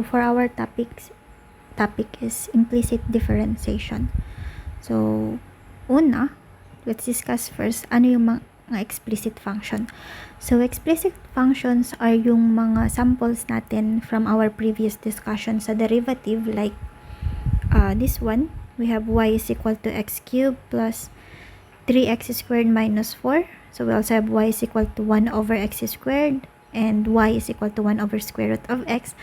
For our topic is implicit differentiation. So, una, let's discuss first ano yung mga explicit function. So, explicit functions are yung mga samples natin from our previous discussion sa derivative, like this one. We have y is equal to x cubed plus 3x squared minus 4. So, we also have y is equal to 1 over x squared and y is equal to 1 over square root of x.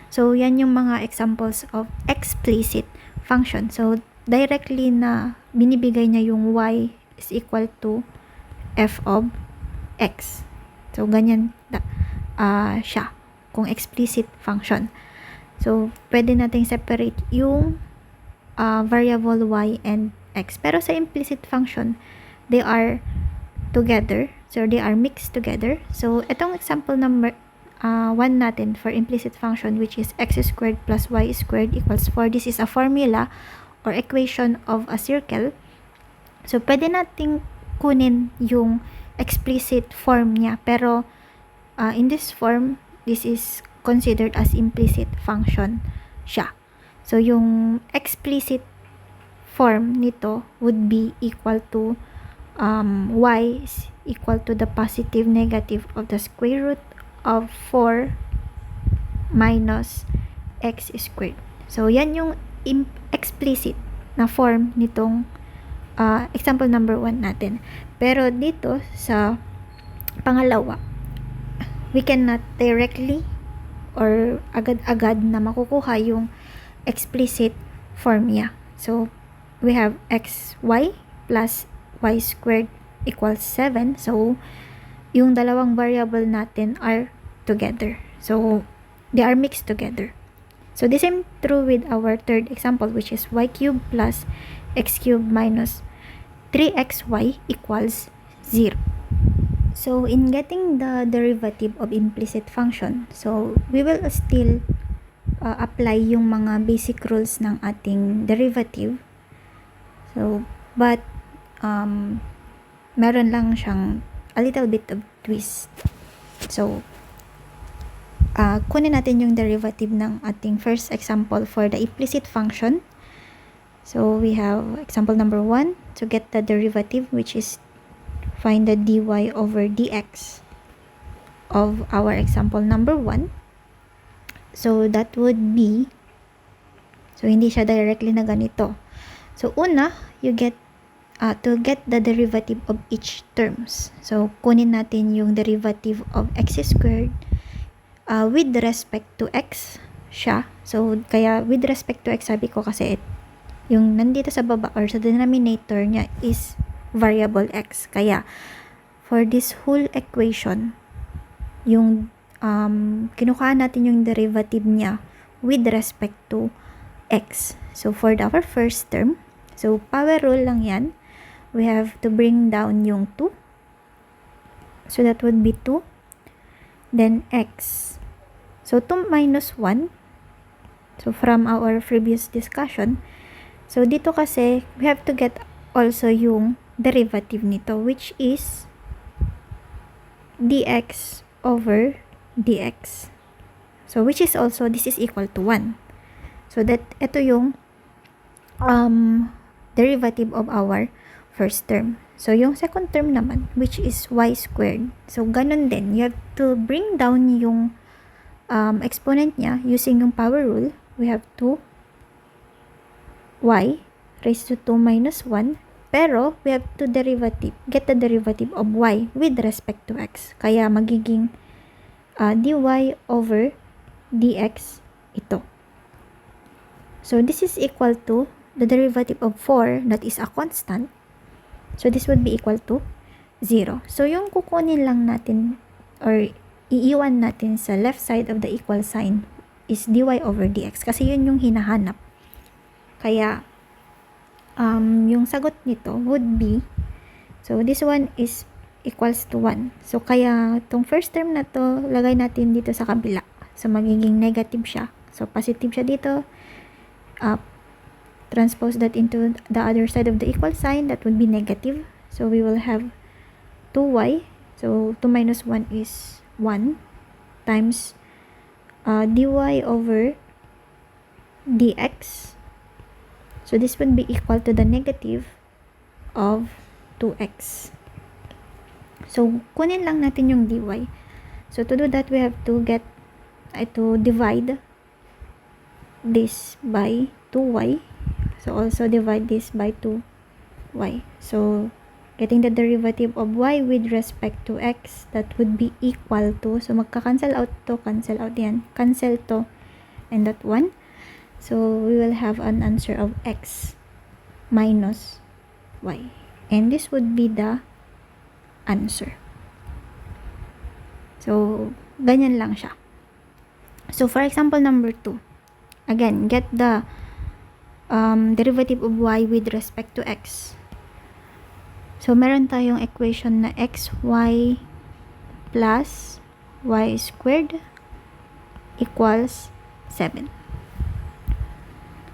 So, yan yung mga examples of explicit function. So, directly na binibigay niya yung y is equal to f of x. So, ganyan siya kung explicit function. So, pwede nating separate yung variable y and x. Pero sa implicit function, they are together. So, they are mixed together. So, itong example number 1 natin for implicit function, which is x squared plus y squared equals 4. This is a formula or equation of a circle. So, pwede nating kunin yung explicit form niya. Pero, in this form, this is considered as implicit function siya. So, yung explicit form nito would be equal to y is equal to the positive negative of the square root of 4 minus x squared. So, yan yung explicit na form nitong example number 1 natin. Pero dito sa pangalawa, we cannot directly or agad-agad na makukuha yung explicit form niya. So, we have xy plus y squared equals 7. So, yung dalawang variable natin are together. So, they are mixed together. So, the same true with our third example, which is y cubed plus x cubed minus 3xy equals 0. So, in getting the derivative of implicit function, so, we will still apply yung mga basic rules ng ating derivative. So, but, meron lang siyang a little bit of twist. So, kunin natin yung derivative ng ating first example for the implicit function. So, we have example number 1. To get the derivative, which is find the dy over dx of our example number 1. So, that would be, so, hindi siya directly na ganito. So, una, you get to get the derivative of each terms. So, kunin natin yung derivative of x squared with respect to x siya. So, kaya with respect to x, sabi ko kasi yung nandito sa baba or sa denominator niya is variable x. Kaya, for this whole equation, yung kinukuha natin yung derivative niya with respect to x. So, for our first term, so, power rule lang yan. We have to bring down yung 2. So, that would be 2. Then, x. So, 2 minus 1. So, from our previous discussion. So, dito kasi, we have to get also yung derivative nito, which is dx over dx. So, which is also, this is equal to 1. So, that, ito yung derivative of our first term. So, yung second term naman, which is y squared. So, ganun din. You have to bring down yung exponent niya using yung power rule. We have 2y raised to 2 minus 1. Pero, we have to get the derivative of y with respect to x. Kaya, magiging dy over dx ito. So, this is equal to the derivative of 4, that is a constant. So, this would be equal to 0. So, yung kukunin lang natin or iiwan natin sa left side of the equal sign is dy over dx. Kasi yun yung hinahanap. Kaya, yung sagot nito would be, so, this one is equals to 1. So, kaya, itong first term na to, lagay natin dito sa kabila. So, magiging negative siya. So, positive siya dito. Transpose that into the other side of the equal sign, that would be negative. So, we will have 2y. So, 2 minus 1 is 1 times dy over dx. So this would be equal to the negative of 2x. So kunin lang natin yung dy. So to do that, we have to divide this by 2y. So also divide this by 2y. So getting the derivative of y with respect to x, that would be equal to, so magka-cancel out to, cancel out yan, cancel to, and that one. So we will have an answer of x minus y. And this would be the answer. So ganyan lang siya. So for example number 2, again, get the derivative of y with respect to x. So meron tayong equation na xy plus y squared equals 7.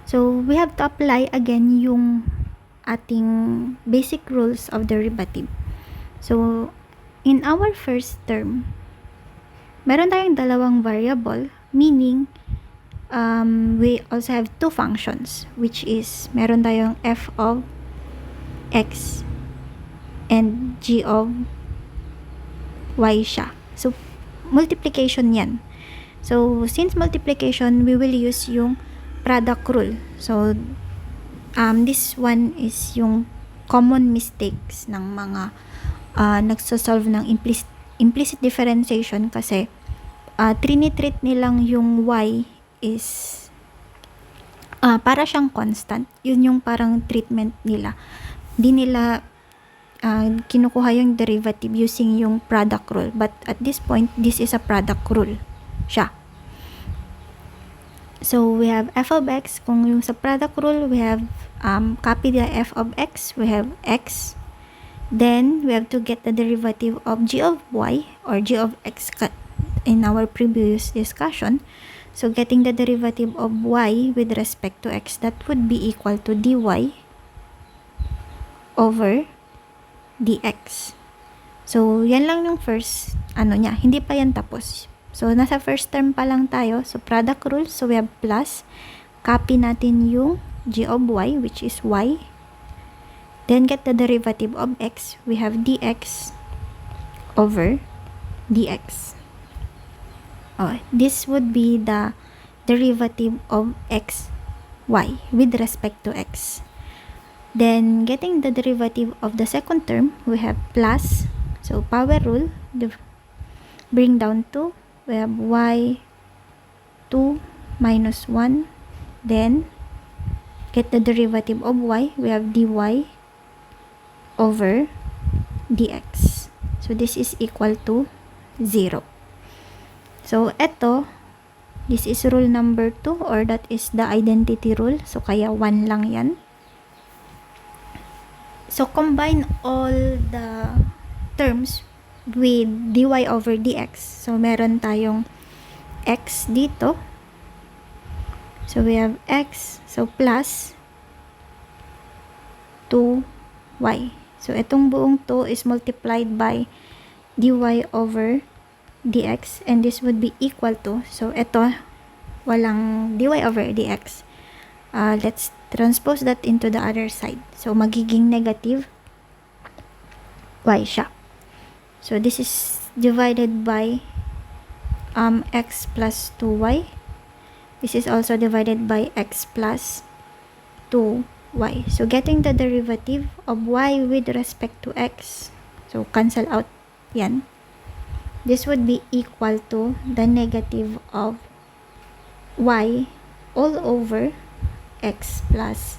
So we have to apply again yung ating basic rules of derivative. So in our first term, meron tayong dalawang variable, meaning we also have two functions, which is meron tayong f of x and g of y siya. So multiplication yan. So since multiplication, we will use yung product rule. So this one is yung common mistakes ng mga nagsosolve ng implicit differentiation, kasi trinitreat nilang yung y is para siyang constant. Yun yung parang treatment nila. Di nila kinukuha yung derivative using yung product rule. But at this point, this is a product rule siya. So we have f of x. Kung yung sa product rule, we have copy the f of x. We have x. Then we have to get the derivative of g of y or g of x in our previous discussion. So getting the derivative of y with respect to x, that would be equal to dy over dx. So yan lang yung first niya. Hindi pa yan tapos. So nasa first term pa lang tayo. So product rule, so we have plus. Copy natin yung g of y, which is y. Then get the derivative of x. We have dx over dx. This would be the derivative of x, y with respect to x. Then getting the derivative of the second term, we have plus. So power rule, bring down to, we have y 2 minus 1. Then get the derivative of y, we have dy over dx. So this is equal to 0. So eto, this is rule number 2, or that is the identity rule. So kaya 1 lang yan. So combine all the terms with dy over dx. So meron tayong x dito. So we have x, so plus 2y. So itong buong to is multiplied by dy over dx, and this would be equal to, so ito walang dy over dx. Let's transpose that into the other side. So magiging negative y siya. So this is divided by x plus 2y. This is also divided by x plus 2y. So getting the derivative of y with respect to x, so cancel out yan. This would be equal to the negative of y all over x plus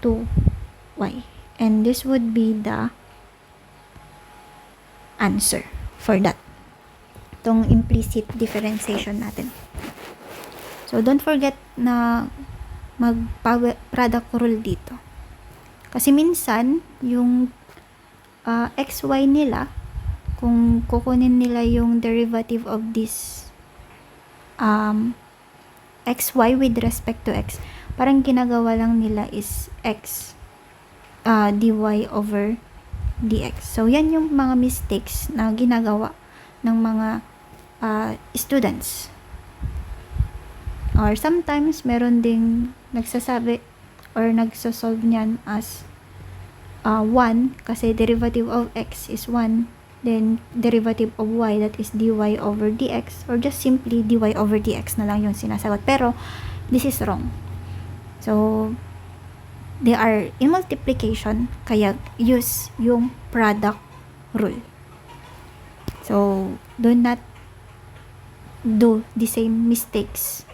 2y. And this would be the answer for that. Itong implicit differentiation natin. So don't forget na mag-product rule dito. Kasi minsan, yung xy nila, kung kukunin nila yung derivative of this xy with respect to x, parang ginagawa lang nila is x dy over dx. So yan yung mga mistakes na ginagawa ng mga students. Or sometimes, meron ding nagsasabi or nagsosolve niyan as 1 kasi derivative of x is 1. Then, derivative of y, that is dy over dx, or just simply dy over dx na lang yung sinasagot. Pero, this is wrong. So, they are in multiplication, kaya use yung product rule. So, do not do the same mistakes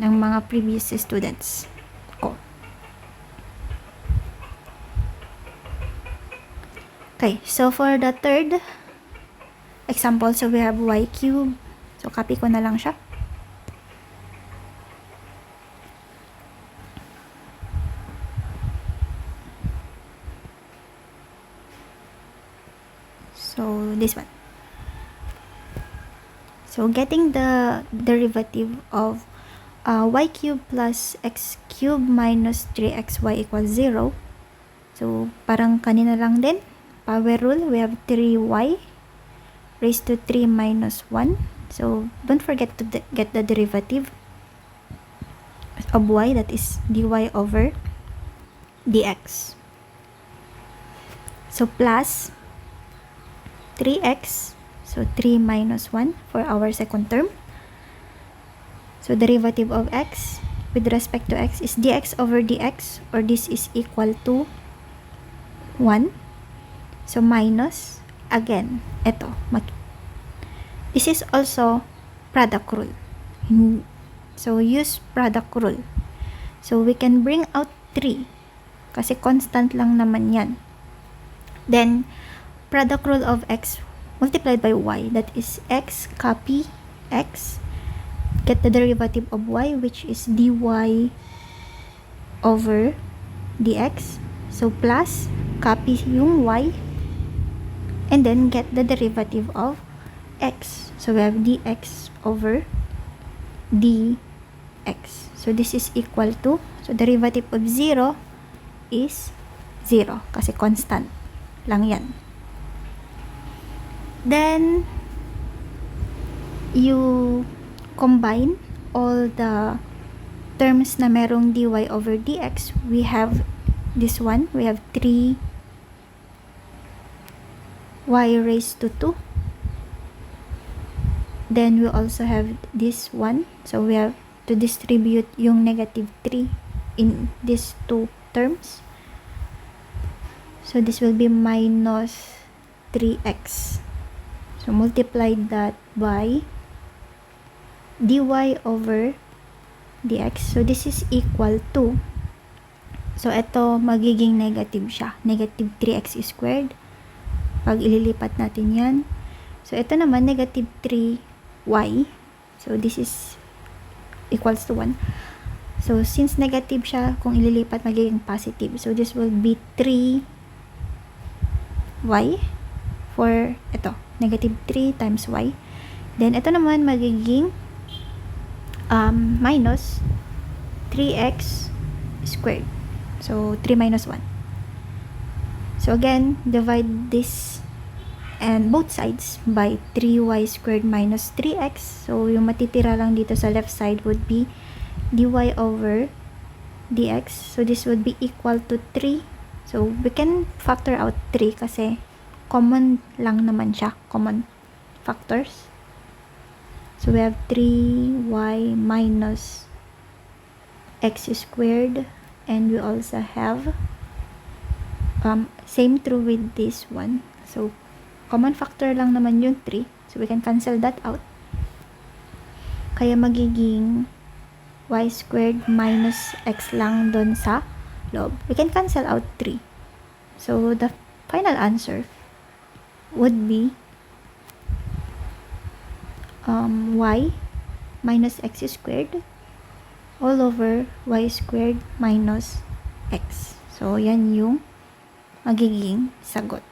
ng mga previous students ko. Okay, so for the third example, so we have y cube. So, copy ko na lang siya. So, this one. So, getting the derivative of y cube plus x cube minus 3xy equals 0. So, parang kanina lang din. Power rule, we have 3y raised to 3 minus 1. So, don't forget to get the derivative of y, that is dy over dx. So, plus 3x, so 3 minus 1 for our second term. So, derivative of x with respect to x is dx over dx, or this is equal to 1. So, minus, again, ito. This is also product rule. So, use product rule. So, we can bring out 3 kasi constant lang naman yan. Then, product rule of x multiplied by y, that is x, copy x, get the derivative of y, which is dy over dx. So, plus, copy yung y, and then get the derivative of x. So, we have dx over dx. So, this is equal to, so derivative of 0 is 0 kasi constant lang yan. Then, you combine all the terms na merong dy over dx. We have this one. We have 3y raised to 2. Then, we also have this one. So, we have to distribute yung negative 3 in these two terms. So, this will be minus 3x. So, multiply that by dy over dx. So, this is equal to, so, ito magiging negative siya. Negative 3x squared. Pag ililipat natin yan. So, ito naman, negative 3y. So, this is equals to 1. So, since negative siya, kung ililipat, magiging positive. So, this will be 3y for ito. Negative 3 times y. Then, ito naman magiging minus 3x squared. So, 3 minus 1. So, again, divide this and both sides by 3y squared minus 3x. So, yung matitira lang dito sa left side would be dy over dx. So, this would be equal to 3. So, we can factor out 3 kasi common lang naman siya. Common factors. So, we have 3y minus x squared. And we also have same true with this one. So, common factor lang naman yung 3. So, we can cancel that out. Kaya magiging y squared minus x lang dun sa loob. We can cancel out 3. So, the final answer would be y minus x squared all over y squared minus x. So, yan yung magiging sagot.